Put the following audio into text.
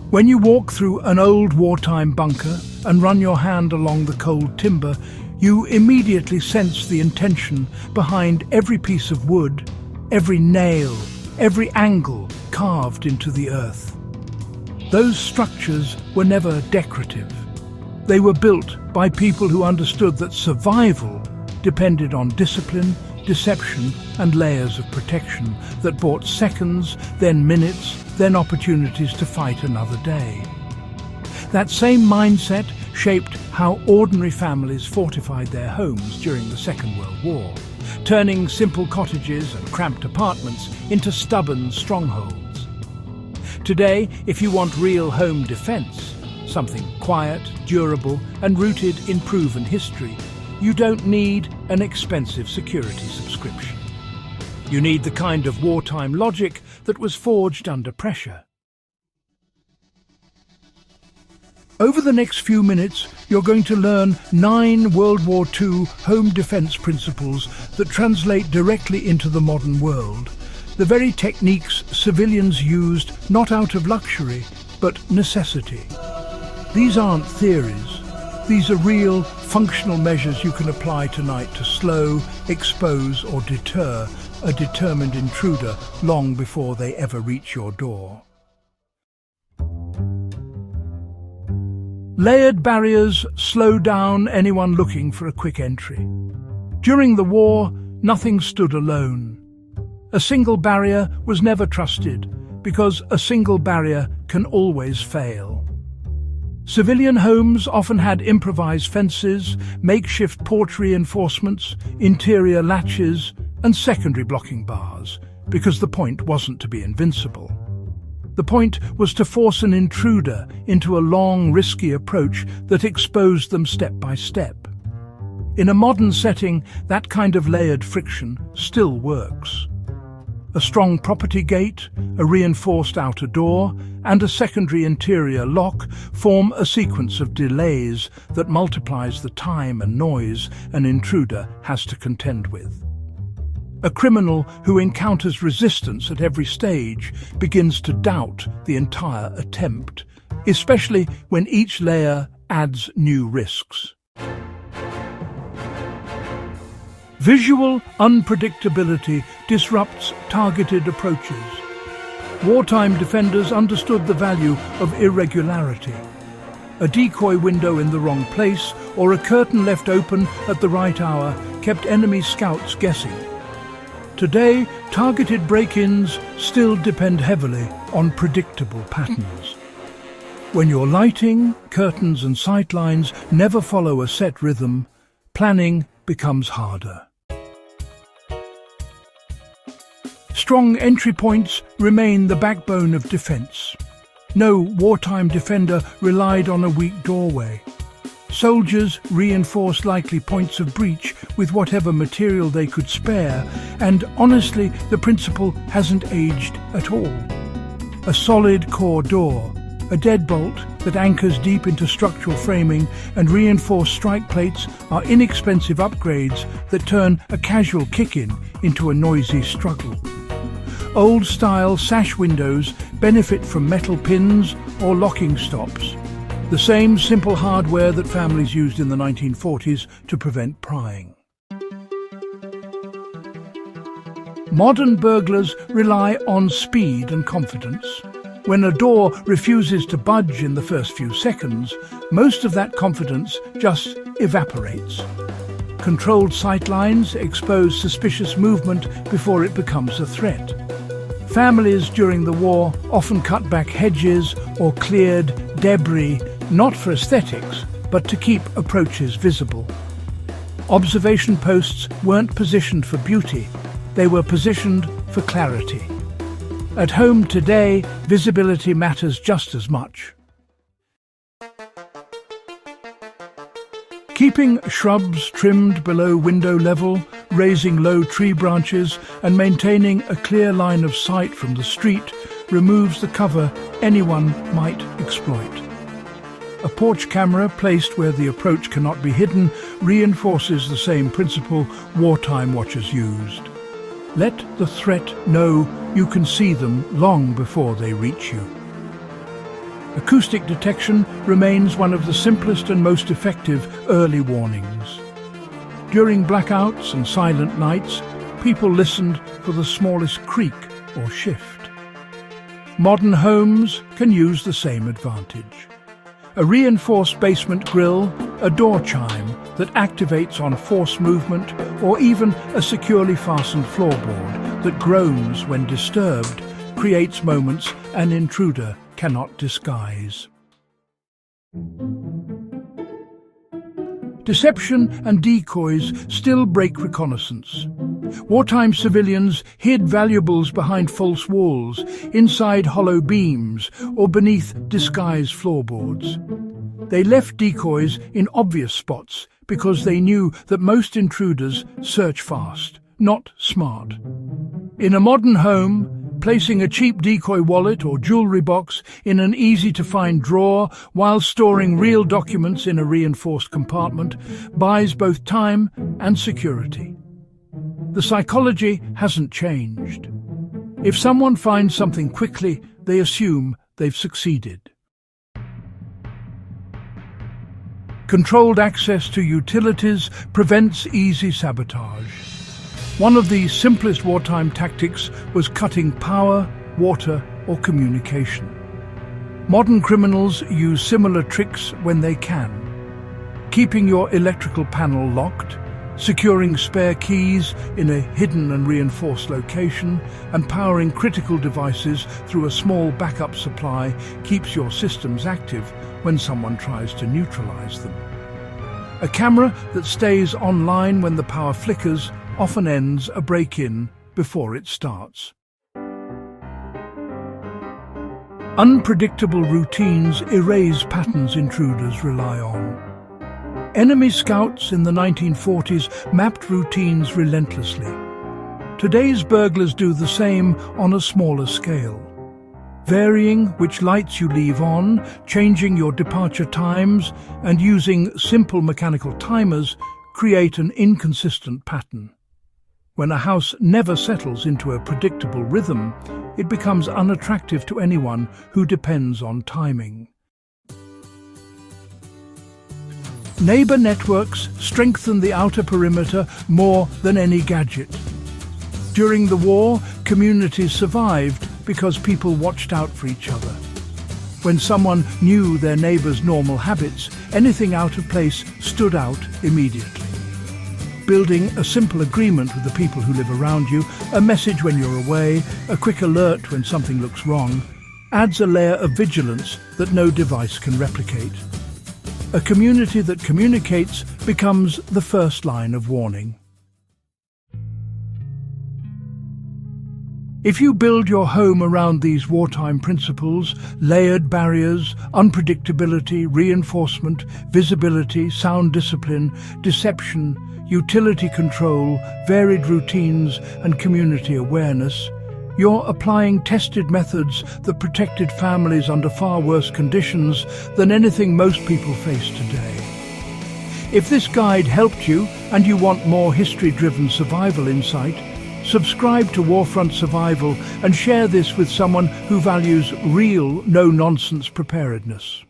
When you walk through an old wartime bunker and run your hand along the cold timber, you immediately sense the intention behind every piece of wood, every nail, every angle carved into the earth. Those structures were never decorative. They were built by people who understood that survival depended on discipline, deception, and layers of protection that bought seconds, then minutes, then opportunities to fight another day. That same mindset shaped how ordinary families fortified their homes during the Second World War, turning simple cottages and cramped apartments into stubborn strongholds. Today, if you want real home defense, something quiet, durable, and rooted in proven history, you don't need an expensive security subscription. You need the kind of wartime logic that was forged under pressure. Over the next few minutes, you're going to learn 9 World War II home defense principles that translate directly into the modern world. The very techniques civilians used not out of luxury, but necessity. These aren't theories. These are real, functional measures you can apply tonight to slow, expose, or deter a determined intruder long before they ever reach your door. Layered barriers slow down anyone looking for a quick entry. During the war, nothing stood alone. A single barrier was never trusted, because a single barrier can always fail. Civilian homes often had improvised fences, makeshift porch reinforcements, interior latches, and secondary blocking bars, because the point wasn't to be invincible. The point was to force an intruder into a long, risky approach that exposed them step by step. In a modern setting, that kind of layered friction still works. A strong property gate, a reinforced outer door, and a secondary interior lock form a sequence of delays that multiplies the time and noise an intruder has to contend with. A criminal who encounters resistance at every stage begins to doubt the entire attempt, especially when each layer adds new risks. Visual unpredictability disrupts targeted approaches. Wartime defenders understood the value of irregularity. A decoy window in the wrong place or a curtain left open at the right hour kept enemy scouts guessing. Today, targeted break-ins still depend heavily on predictable patterns. When your lighting, curtains and sightlines never follow a set rhythm, planning becomes harder. Strong entry points remain the backbone of defense. No wartime defender relied on a weak doorway. Soldiers reinforced likely points of breach with whatever material they could spare, and honestly, the principle hasn't aged at all. A solid core door, a deadbolt that anchors deep into structural framing, and reinforced strike plates are inexpensive upgrades that turn a casual kick-in into a noisy struggle. Old-style sash windows benefit from metal pins or locking stops, the same simple hardware that families used in the 1940s to prevent prying. Modern burglars rely on speed and confidence. When a door refuses to budge in the first few seconds, most of that confidence just evaporates. Controlled sightlines expose suspicious movement before it becomes a threat. Families during the war often cut back hedges or cleared debris, not for aesthetics, but to keep approaches visible. Observation posts weren't positioned for beauty, they were positioned for clarity. At home today, visibility matters just as much. Keeping shrubs trimmed below window level, raising low tree branches, and maintaining a clear line of sight from the street removes the cover anyone might exploit. A porch camera placed where the approach cannot be hidden reinforces the same principle wartime watchers used. Let the threat know you can see them long before they reach you. Acoustic detection remains one of the simplest and most effective early warnings. During blackouts and silent nights, people listened for the smallest creak or shift. Modern homes can use the same advantage. A reinforced basement grille, a door chime that activates on forced movement, or even a securely fastened floorboard that groans when disturbed, creates moments an intruder cannot disguise. Deception and decoys still break reconnaissance. Wartime civilians hid valuables behind false walls, inside hollow beams, or beneath disguised floorboards. They left decoys in obvious spots because they knew that most intruders search fast, not smart. In a modern home, placing a cheap decoy wallet or jewelry box in an easy-to-find drawer while storing real documents in a reinforced compartment buys both time and security. The psychology hasn't changed. If someone finds something quickly, they assume they've succeeded. Controlled access to utilities prevents easy sabotage. One of the simplest wartime tactics was cutting power, water, or communication. Modern criminals use similar tricks when they can. Keeping your electrical panel locked, securing spare keys in a hidden and reinforced location, and powering critical devices through a small backup supply keeps your systems active when someone tries to neutralize them. A camera that stays online when the power flickers often ends a break-in before it starts. Unpredictable routines erase patterns intruders rely on. Enemy scouts in the 1940s mapped routines relentlessly. Today's burglars do the same on a smaller scale. Varying which lights you leave on, changing your departure times, and using simple mechanical timers create an inconsistent pattern. When a house never settles into a predictable rhythm, it becomes unattractive to anyone who depends on timing. Neighbor networks strengthen the outer perimeter more than any gadget. During the war, communities survived because people watched out for each other. When someone knew their neighbor's normal habits, anything out of place stood out immediately. Building a simple agreement with the people who live around you, a message when you're away, a quick alert when something looks wrong, adds a layer of vigilance that no device can replicate. A community that communicates becomes the first line of warning. If you build your home around these wartime principles, layered barriers, unpredictability, reinforcement, visibility, sound discipline, deception, utility control, varied routines, and community awareness, you're applying tested methods that protected families under far worse conditions than anything most people face today. If this guide helped you and you want more history-driven survival insight, subscribe to Warfront Survival and share this with someone who values real, no-nonsense preparedness.